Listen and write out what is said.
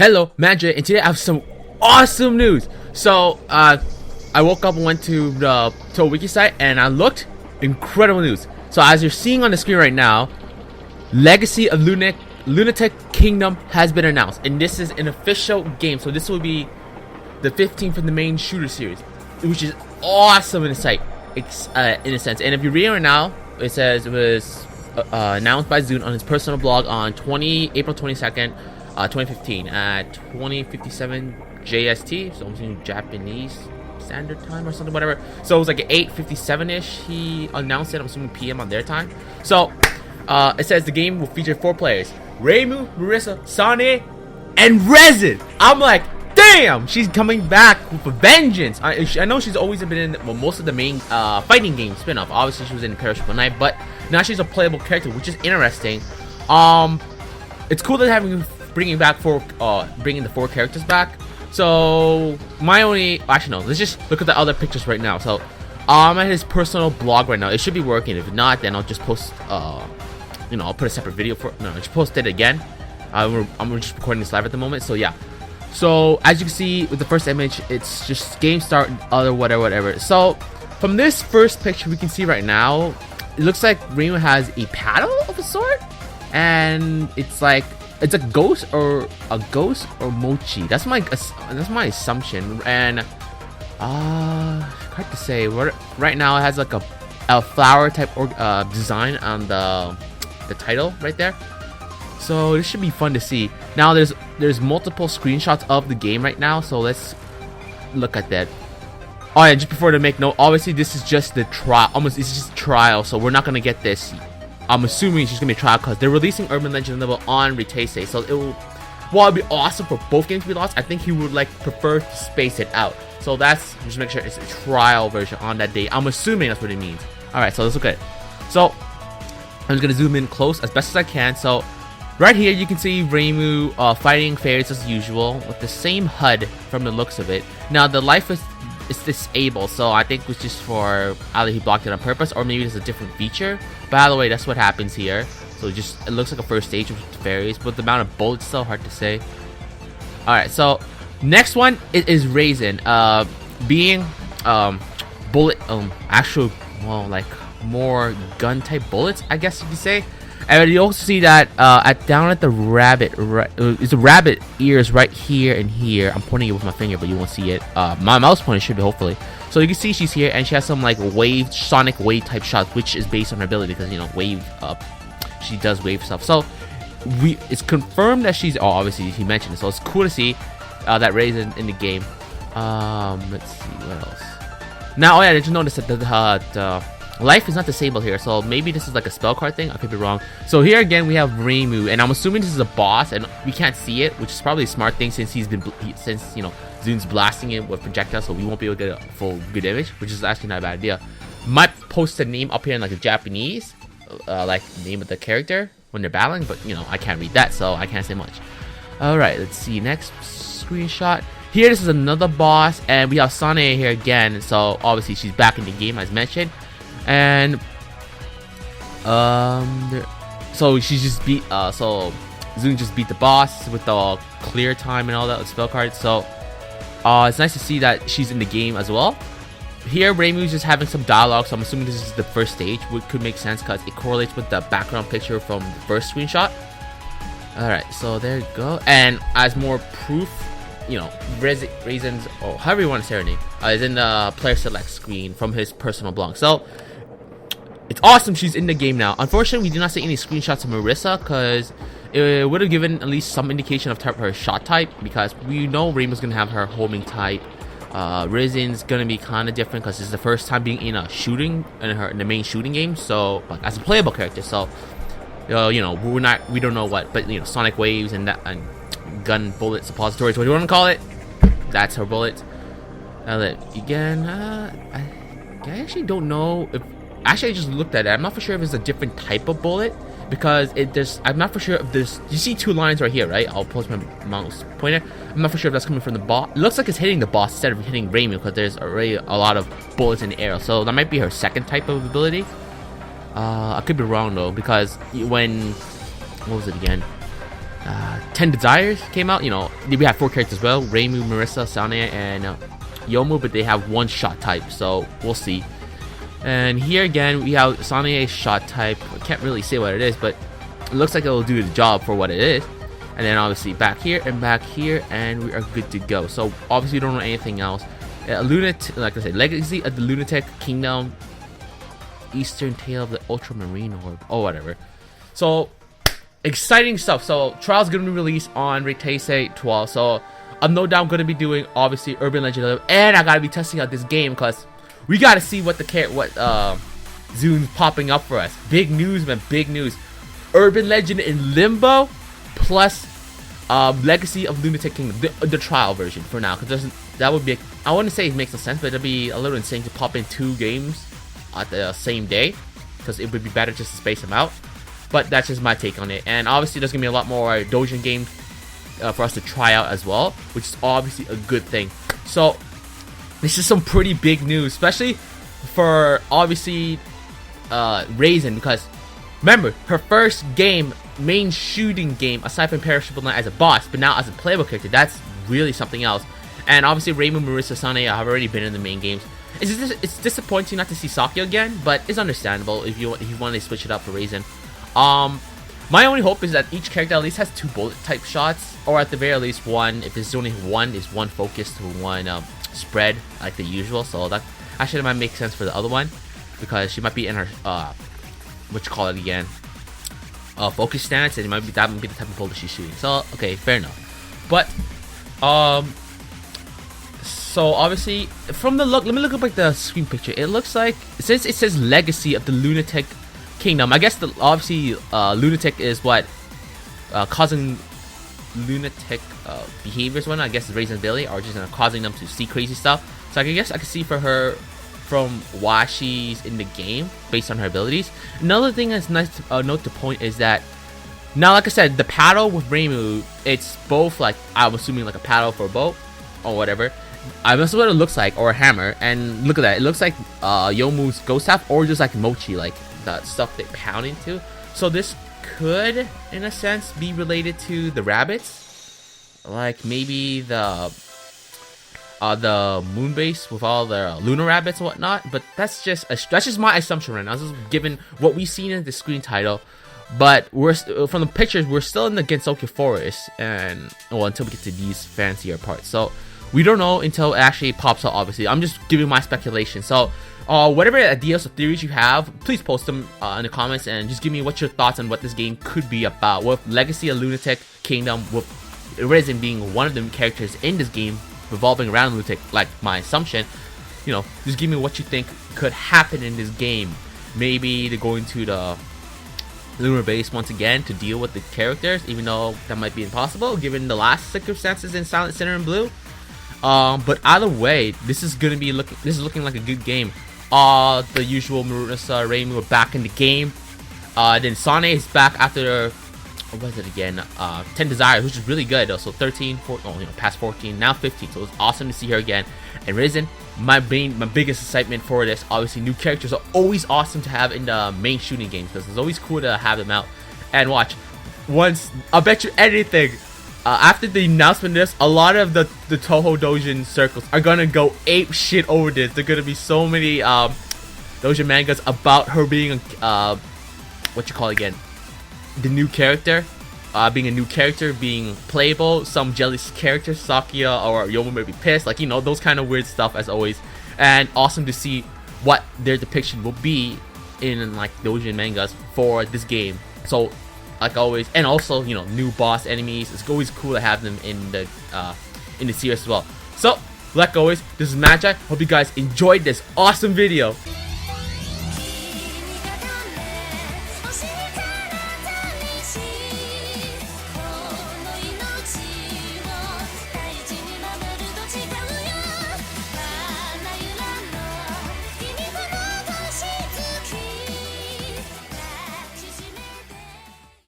Hello, Magi, and today I have some awesome news. So, I woke up and went to the Touhou wiki site, and I looked. Incredible news. So, as you're seeing on the screen right now, Legacy of Lunatic Kingdom has been announced, and this is an official game. So, this will be the 15th from the main shooter series, which is awesome in the site, in a sense. And if you read it right now, it says it was announced by Zune on his personal blog on April 22nd. 2015 at 20:57 JST, so I'm assuming Japanese Standard Time or something, whatever. So it was like 8:57-ish. He announced it. I'm assuming PM on their time. So it says the game will feature 4 players: Reimu, Marissa, Sanae, and Reisen. I'm like, damn, she's coming back with a vengeance. I know she's always been in most of the main fighting game spin-off. Obviously, she was in Perishable Night, but now she's a playable character, which is interesting. It's cool that bringing the 4 characters back. So actually no, let's just look at the other pictures right now. So I'm at his personal blog right now. It should be working. If not, then I'll just post I'll put a separate video I'll just post it again. I'm just recording this live at the moment, so yeah. So as you can see with the first image, it's just game start, other whatever. So from this first picture we can see right now, it looks like Reimu has a paddle of a sort, and it's a ghost or mochi. That's my assumption. And hard to say. Right now it has like a flower type design on the title right there. So this should be fun to see. Now there's multiple screenshots of the game right now, so let's look at that. Oh yeah, just before to make note, obviously this is just the trial. It's just trial, so we're not gonna get this. I'm assuming it's just gonna be a trial because they're releasing Urban Legend level on Retaisei, so it'd be awesome for both games to be launched. I think he would prefer to space it out, so that's just make sure it's a trial version on that day. I'm assuming that's what it means. All right, so let's look at it. So I'm just gonna zoom in close as best as I can. So right here you can see Reimu fighting fairies as usual with the same HUD from the looks of it. Now the life is disabled, so I think it was just for either he blocked it on purpose or maybe there's a different feature. By the way, that's what happens here. So it looks like a first stage with fairies, but the amount of bullets still hard to say. Alright, so next one is Reisen, being bullet actual, well, like more gun type bullets, I guess you could say. And you also see that down at the rabbit, it's a rabbit ears right here and here. I'm pointing it with my finger, but you won't see it. My mouse pointer should be, hopefully. So you can see she's here, and she has some sonic wave type shots, which is based on her ability because wave she does wave stuff. So it's confirmed that she's obviously he mentioned it, so it's cool to see that Reisen in the game. Let's see what else. Now, oh yeah, did you notice that the life is not disabled here, so maybe this is like a spell card thing. I could be wrong. So here again we have Reimu, and I'm assuming this is a boss, and we can't see it, which is probably a smart thing since Zune's blasting it with projectiles, so we won't be able to get a full good image, which is actually not a bad idea. Might post the name up here in like a Japanese, like the name of the character when they're battling, but I can't read that, so I can't say much. All right, let's see next screenshot. Here, this is another boss, and we have Sanae here again. So obviously she's back in the game as mentioned. And so she just beat so Zune just beat the boss with the clear time and all that spell cards. So it's nice to see that she's in the game as well. Here Reimu's just having some dialogue, so I'm assuming this is the first stage, which could make sense because it correlates with the background picture from the first screenshot. Alright, so there you go. And as more proof, Reisen's, or however you want to say her name, is in the player select screen from his personal blog. So it's awesome she's in the game now. Unfortunately, we did not see any screenshots of Marissa because it would have given at least some indication of her shot type, because we know Reimu's going to have her homing type. Reisen's going to be kind of different because this is the first time being in a shooting, in the main shooting game, so as a playable character. So we don't know what, but sonic waves and gun bullet suppositories, what do you want to call it, that's her bullet. Again, I actually don't know if I just looked at it. I'm not for sure if it's a different type of bullet, because I'm not for sure if there's, you see 2 lines right here, right? I'll post my mouse pointer. I'm not for sure if that's coming from the boss. It looks like it's hitting the boss instead of hitting Reimu, because there's already a lot of bullets in the air. So that might be her second type of ability. I could be wrong though, because what was it again? 10 Desires came out. You know, we have 4 characters as well: Reimu, Marissa, Sanae, and Yomu, but they have 1 shot type, so we'll see. And here again, we have Sanae shot type. I can't really say what it is, but it looks like it will do the job for what it is. And then obviously back here, and we are good to go. So obviously we don't know anything else. Lunatic, like I said, Legacy of the Lunatic Kingdom, Eastern Tale of the Ultramarine Orb, or whatever. So exciting stuff. So Trial's gonna be released on Retaisei 12. So I'm no doubt gonna be doing obviously Urban Legend, and I gotta be testing out this game because we gotta see what Zune's popping up for us. Big news, man, big news. Urban Legend in Limbo plus Legacy of Lunatic Kingdom, the trial version for now, because that would be, I wouldn't say it makes no sense, but it'd be a little insane to pop in 2 games at the same day, because it would be better just to space them out. But that's just my take on it. And obviously there's gonna be a lot more Dojin games for us to try out as well, which is obviously a good thing. So this is some pretty big news, especially for obviously Reisen, because remember, her first game, main shooting game, aside from Perishable Knight as a boss, but now as a playable character, that's really something else. And obviously Reimu, Marissa, Sanae have already been in the main games. It's disappointing not to see Sakyo again, but it's understandable if you want to switch it up for Reisen. My only hope is that each character at least has 2 bullet type shots, or at the very least 1. If there's only 1, is 1 focus to 1 spread like the usual. So that actually might make sense for the other one, because she might be in her what you call it again, focus stance, and that might be the type of bullet she's shooting. So okay, fair enough. But so obviously from the look, let me look up like the screen picture. It looks like, since it says Legacy of the Lunatic Kingdom, I guess the obviously Lunatic is what causing lunatic behaviors. When I guess Reisen ability are just causing them to see crazy stuff. So I guess I can see for her from why she's in the game based on her abilities. Another thing that's nice to note to point is that now, like I said, the paddle with Reimu, it's both like, I'm assuming like a paddle for a boat or whatever. That's what it looks like, or a hammer. And look at that, it looks like Yomu's ghost staff, or just like mochi, like the stuff they pound into. So this could, in a sense, be related to the rabbits, like maybe the moon base with all the lunar rabbits and whatnot. But that's just my assumption right now. This is given what we've seen in the screen title. But we're from the pictures, we're still in the Gensokyo forest, and until we get to these fancier parts. So we don't know until it actually pops up. Obviously, I'm just giving my speculation. So whatever ideas or theories you have, please post them in the comments, and just give me what your thoughts on what this game could be about, with Legacy of Lunatic Kingdom, with Reisen being one of the characters in this game revolving around Lunatic, like my assumption. You know, just give me what you think could happen in this game. Maybe they're going to the lunar base once again to deal with the characters, even though that might be impossible given the last circumstances in Silent Sinner and Blue. But either way, this is looking like a good game. The usual Marissa, Reimu are back in the game. Then Sanae is back after, what was it again? 10 Desires, which is really good. So 13, 14, past 14, now 15. So it's awesome to see her again. And Reisen, my biggest excitement for this, obviously new characters are always awesome to have in the main shooting games, because it's always cool to have them out. And watch, I'll bet you anything, after the announcement of this, a lot of the Touhou Dojin circles are gonna go ape shit over this. There are gonna be so many Dojin mangas about her being what you call it again, the new character, being a new character, being playable. Some jealous characters, Sakya or Yomu may be pissed, like, you know, those kind of weird stuff as always. And awesome to see what their depiction will be in like Dojin mangas for this game. So like always, and also, you know, new boss enemies. It's always cool to have them in the series as well. So like always, this is Magi. Hope you guys enjoyed this awesome video.